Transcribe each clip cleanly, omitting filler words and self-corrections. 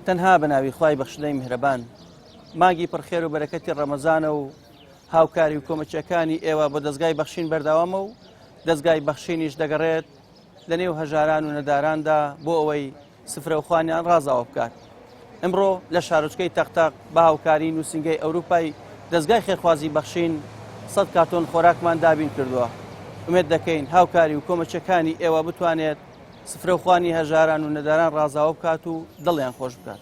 تەنها بەناوی خوای بەخشندەی میهرەبان مانگی پڕخێر و بەرەکەتی ڕەمەزانە و هاوکاری و کۆمەچەکانی ئێوە بۆ دەستگای بەخشین بەردەوامە و دەستگای بەخشینیش دەگەڕێت لە نێو هەژاران و نەداراندا بۆ ئەوەی سفرەوخوانیان ڕازاوە بکات. ئەمڕۆ لە شارۆچکەی تەختەق بە هاوکاری نووسنگەی ئەوروپای دەستگای خێرخوازی بەخشین 100 کارتۆن خۆراکمان دابین کردووە. ئومێد دەکەین هاوکاری و کۆمەچەکانی ئێوە بتوانێت سفرەوخوانی هەژاران و نەداران ڕازاوە بکات و دڵیان خۆش بکات.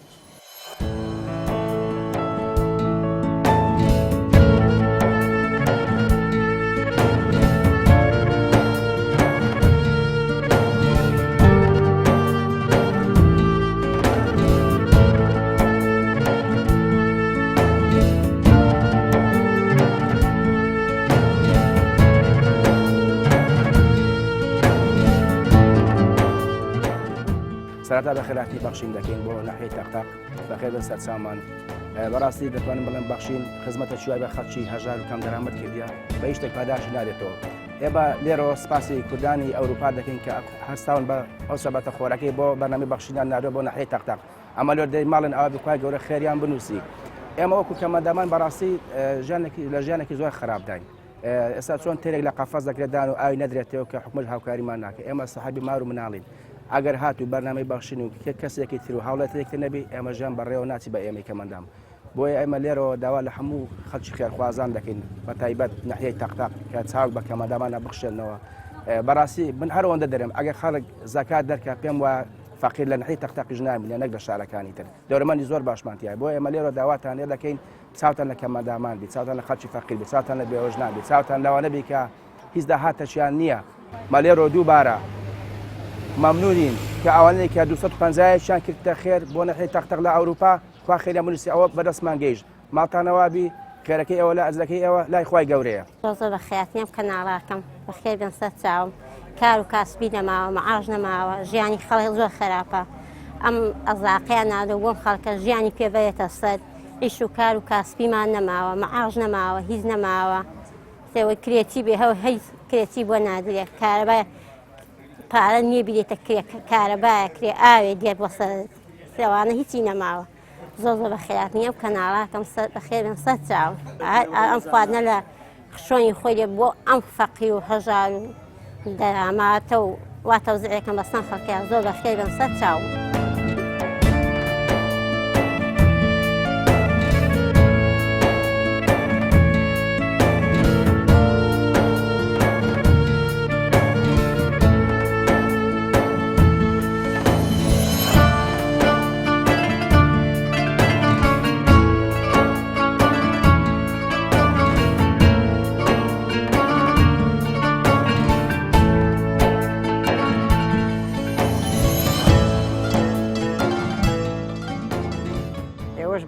سەرەتا بەخێراتی بەخشین دەکەین بۆ ناحیەی تەختەق بەخێر بن سەرچاومان. بەڕاستی دەتوانم بڵێم بەخشین خزمەتە چوای بە خەڵکی هەژار و کەم دەرامەت کردیا بە هیچ شتێک پاداشی نادێتەوە. ئێمە لێرەوە سپاسی کوردانی ئەوروپا دەکەین کە هەستاون بە ئەو سەبەتە خۆراکەی بۆ بەرنامەی بەخشینیان ناردووە بۆ ناحیەی تەختەق. ئەمە لێرە دەی ماڵن ئەوە بخوای گەورە خێریان بنووسی. ئێمە وەکو کەمەندامان بەڕاستی لە ژیانێکی زۆر خراپداین. ئێستا چۆن تێرێک لە قەفەس دەکرێتدان و ئاوی نەدرێتەوە کە حکومەت هاوکاریمان ناکە. ئێمە سەحابی مار و مناڵین. ئەگەر هاتوو بەرنامەی بەخشین و کەسێکی تر و هاوڵێتێکی نەبی ئێمە ژیان بەڕێوە ناچی بە ئێمەی کەمەندام. بۆیە ئێمە لێرەوە داوا لە هەموو خەڵکی خێرخوازان دەکەین بە تایبەت ناحیەی تەختەق کە چاک بە کەمەندامانە بخشێنەوە. بەڕاستی من هەروەندە دەرێم ئەگەر خەڵک زەکات دەرکە پێم وایە فەقیر لە ناحیەی تەختەقیش نامینە نەک لە شارەکانی تر. دەورومەندی زۆر باشمانتیایە. بۆیە ئێمە لێرە داواتان لێ دەکەین چاوتان لە کەمەندامان بی، چاوتان لە خەڵکی فەقیر بی، چاوتان لە بێوەژنان بی، چاوتان لەوە نەبی کە هیچ داهاتەشیان نییە. مە لێرە دووبارە مەمنونین کە ئەوانەی کە 250یان کردتە خێر بۆ ناحیەی تەختەق لە ئەوروپا خوا خێریان بنووسی ئەوە بەدەستمان گەیشت. ماڵتانەوابی خێرەکەی ئەوە لە ئەجرەکەی ئەوە لای خوای گەورەیە. زۆر بە خەیاتیم کەناڵاکەم بەخێر بن سەر چاوم کار و کاسبی نەماوە مەعاش نەماوە ژیانی خەڵک زۆر خراپە. ئەم ئەزاقیان نادۆ بۆم خەڵکە ژیانی پێبێتە سەر ئیش و کار و کاسبیمان نەماوە مەعاش نەماوە هیچ نەماوە تێوەی کرێتی بێ هەو هەیت کرێتی بۆ نادرێت کارەبای پارە نییە بێتە کارەبایە کرێ ئاوێ دێت بۆ سەر سێوانە هیچی نەماوە. زۆر زۆر بە خێراتنیە و کەناڵاکەم بەخێرن سەر چاوم ئەم خواردنە لە خشۆنی خۆی لێ بۆ ئەم فەقیر و هەژار و دەراماتە و وا تەوزیعەکەم بەسەن خەڵکیان زۆر بەخێر بن سەر چاوم.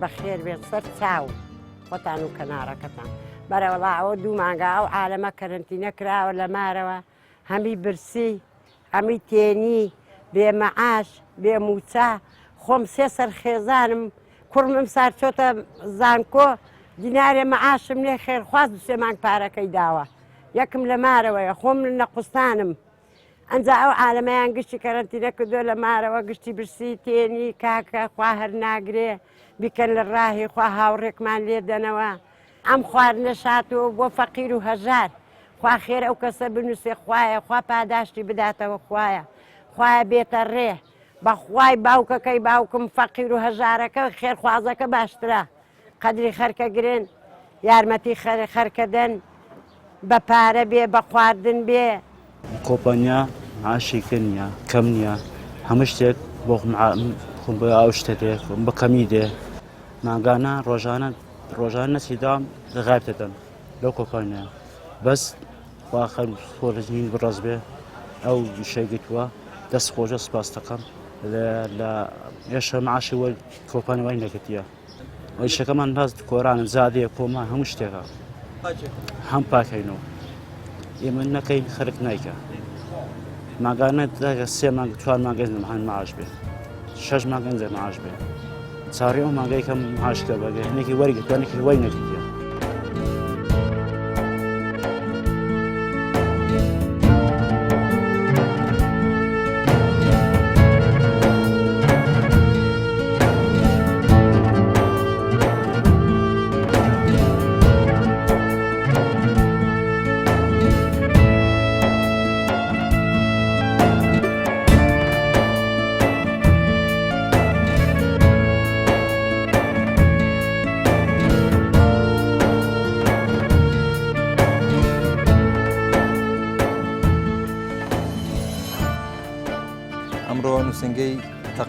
بەخێر بێت سەر چاو خۆتان و کەناڕەکەتان بەرەوەڵاوە دوو مانگا ئەو عالەمە کەرنتینە کراوە لە مارەوە هەمی برسی هەمی تێنی بێمەعاش بێموچا خۆم سێ سەر خێزانم کوڕمم سار چۆتە زانکۆ دینارێ مەعاشم لێ خێرخواز دوسێ مانگ پارەکەی داوە یەکم لە مارەوەیە خۆم لە قوستانم ئەنجا ئەو عالەمەیان گشتی کەرنتینە کردو لە مارەوە گشتی برسی تێنی کاکە خوا هەر ناگرێ بیکەن لە ڕاهی خوا هاوڕێکمان لێ دەنەوە ئەم خواردنە شاتەوە بۆ فەقیر و هەژار خوا خێر ئەو کەسە بنووسێ خوایە خوا پاداشتی بداتەوە خوایە خوایە بێتە ڕێ بەخوای باوکەکەی باوکم فەقیر و هەژارەکە خێرخوازەکە باشترە قەدری خەرکە گرن یارمەتی خەرکە دەن بە پارە بێ بە خواردن بێ کۆمپانیا معاشێکە نییە کەم نییە هەموو شتێک بۆ بۆ ئەو شتێک بە کەمی دێ ماگانە ڕۆژانە نەچیدام دەغایبتەدەن لەو کۆمپانیا بەس واخەر خۆرزین بڕاز بێ ئەو شەیگتووە دەست خۆشە سپاس دەکەم لە ێشە معاشی وە کۆمپانیا وای نەکردیە ئەویشەکەمان باز کۆرانە زادەیە کۆما هەموو شتێکە هەم پاکەینەوە ئێمە نەکەین خەرک نایکە ماگانە سێ مانگ چوار مانگەی هەن معاش بێ 6 مانگە معاش بێ چاڕێ ئەو مانگەی کەم معاشکە بەگە هەنێکی وەرگێکی وای نەکردیە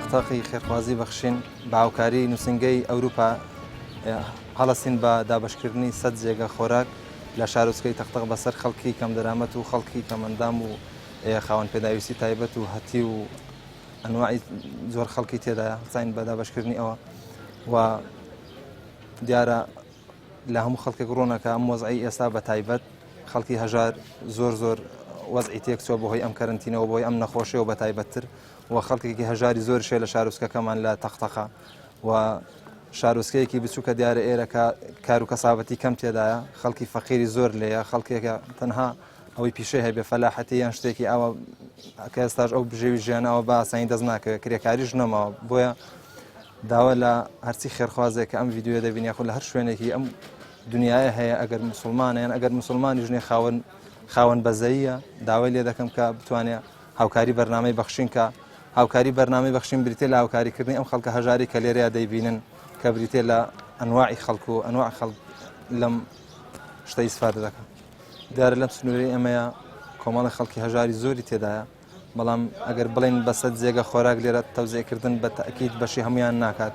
تەختاقی خێرخوازی بەخشین بە هاوکاری نووسنگەی ئەوروپا هەڵەستین بە دابشکردنی 100 جێگە خۆراک لە شارۆچکەی تەختەق بەسەر خەڵکی کەم دەرامەت و خەڵکی کەمەندام و خاوەن پێداویستی تایبەت و هەتی و ئەنواعی زۆر خەڵکی تێدایە زین بە دابشکردنی ئەوە و دیارە لە هەموو خەڵکێک ڕۆنەکە ئەم وەزعی ئێستا بە تایبەت خەڵکی هەژار زۆر وەزعی تێک چوە بەهۆی ئەم کەرنتینەوە بۆی ئەم نەخۆشیەوە بە تایبەتتر و خەڵکێکی هەژاری زۆر شێ لە شارۆچکەکەمان لە تەختەقە و شارۆچکەیەکی بچووکە دیارە ئێرەکە کار و کەسابەتی کەم تێدایە خەڵکی فەقیری زۆر لێیە خەڵکێکە تەنها ئەوەی پیشەی هەبێ فەلاحەتی یان شتێکی ئەوە کە ئێستاش ئەو بژێوی ژیانەوە بە ئاسانی دەست ناکەوێت کرێکاریش نەماوە بۆیە داوا لە هەرچی خێرخوازێک کە ئەم ڤیددیوە دەبینی خۆ لە هەر شوێنێکی ئەم دنیاە هەیە ئەگەر مسلمانیان ئەگەر مسلمانی ژنێ خاوەن بەزەیە داوای لێ دەکەم کە بتوانێت هاوکاری بەرنامەی بەخشین کە هاوکاری بەرنامەی بەخشین بریتێ لە هاوکاریکردنی ئەم خەڵکە هەژاری کە لێرەیە دەیبینن کە بریتێ لە ئەنواعی خەڵکو و ئەنواع خەڵک لەم شتە ئیسفادە دەکەن دیارە لەم سنوورەی ئەمەیە کۆمەڵی خەڵکی هەژاری زۆری تێدایە بەڵام ئەگەر بڵێن بە 100 جێگە خۆراک لێرە تەوزیعکردن بە تەئکید بەشی هەمویان ناکات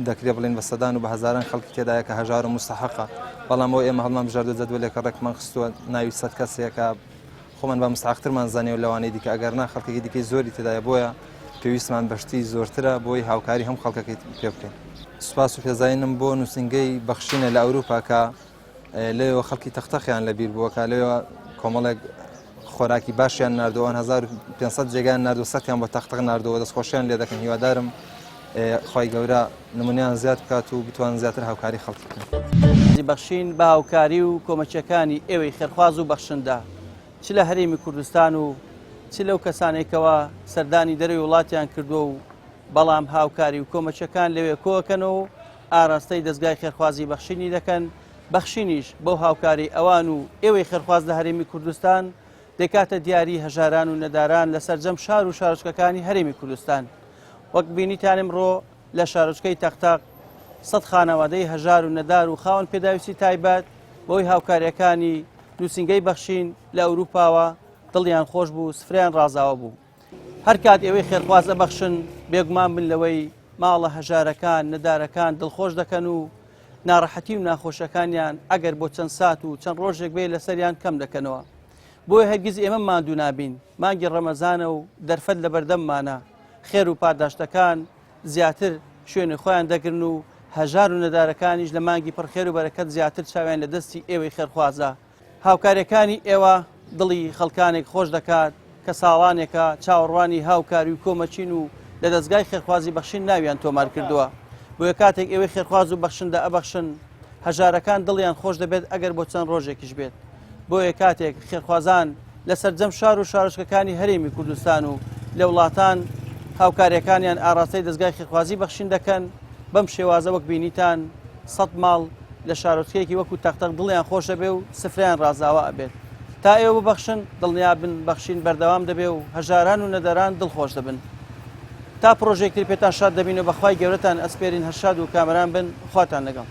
دەکرێت بڵێن بە سەدان و بە هەزاران خەڵکی تێدایە کە هەژار و مستحقە بەڵام ئەو ئێمە هەڵمان بژاردە جەدولێکە ڕێکمان خستووە ناوی 100 کەسێکە خۆمان بە مستحقترمان زانێ و لەوانەی دیکە ئەگەر نا خەڵکێکی دیکەی زۆری تێدایە بۆیە پێویستمان بەشتی زۆرترە بۆی هاوکاری هەم خەڵکەکەی پێ بکەین سوپاس و پێزاینم بۆ نووسنگەی بەخشینە لە ئەوروپا کە لێەوە خەڵکی تەختەخیان لەبیر بووە کە لێەوە کۆمەڵێک خۆراکی باشیان نردووان 1500 جێگان نردو سەتیان بە تەختەق نردەوە دەستخۆشیان لێ دەکەن هیوادارم خی گەورە نمونیان زیاد بکات و بتوان زیاتر هاوکاری خەڵکی بکەن بەخشین بە هاوکاری و کۆمەچەکانی ئێوەی خێرخواز و بەخشندا چ لە هەرێمی کوردستان و چ لەو کەسانێکەوە سەردانی دەروی وڵاتیان کردووە و بەڵام هاوکاری و کۆمەچەکان لەوێ کۆکەنەوە ئاراستەی دەستگای خێرخوازی بەخشینی دەکەن بەخشینیش بەو هاوکاری ئەوان و ئێوەی خێرخواز لە هەرێمی کوردستان دەکاتە دیاری هەژاران و نەداران لە سەرجەم شار و شارۆچکەکانی هەرێمی کوردستان وەک بینیتانم ڕۆ لە شارۆچکەی تەختەق 100 خانەوادەی هەژار و نەدار و خاوەن پێداویستی تایبەت بۆی هاوکاریەکانی نووسنگەی بەخشین لە ئەوروپاوە دڵیان خۆش بوو سفریان ڕازاوە بوو هەر کات ئێوەی خێرخواز دەبەخشن بێگومان بن لەوەی ماڵە هەژارەکان نەدارەکان دڵخۆش دەکەن و ناڕەحەتی و ناخۆشەکانیان ئەگەر بۆ چەند سات و چەند ڕۆژێک بێ لەسەریان کەم دەکەنەوە بۆیە هەرگیز ئێمە ماندوو نابین مانگی ڕەمەزانە و دەرفەت لە بەردەممانە خێر و پاداشتەکان زیاتر شوێنی خۆیان دەگرن و هەژار و نەدارەکانیش لە مانگی پڕخێر و بەرەکەت زیاتر چاویان لە دەستی ئێوەی خێرخوازە هاوکاریەکانی ئێوە دڵی خەڵکانێک خۆش دەکات کە ساڵانێکە چاوەڕوانی هاوکاری و کۆمەچین و لە دەستگای خێرخوازی بەخشین ناویان تۆمار کردووە بۆیە کاتێک ئێوەی خێرخواز و بەخشندە ئەبەخشن هەژارەکان دڵیان خۆش دەبێت ئەگەر بۆ چەند ڕۆژێکیش بێت بۆیە کاتێک خێرخوازان لە سەرجەم شار و شارۆچکەکانی هەرێمی کوردستان و لە وڵاتان هاوکاریەکانیان ئاراستەی دەستگای خێرخوازی بەخشین دەکەن بەم شێوازە وەک بینیتان 100 ماڵ لە شارۆچکەیەکی وەکو تەختەق دڵیان خۆشە بێ و سفریان ڕازاوە ئەبێت تا ئێوە ببەخشن دڵنیا بن بەخشین بەردەوام دەبێ و هەژاران و نەدەران دڵخۆش دەبن تا پرۆژێکتری پێتان شاد دەبین و بەخوای گەورەتان ئەسپێرین هەرشاد و کامەران بن خواتان لەگەڵ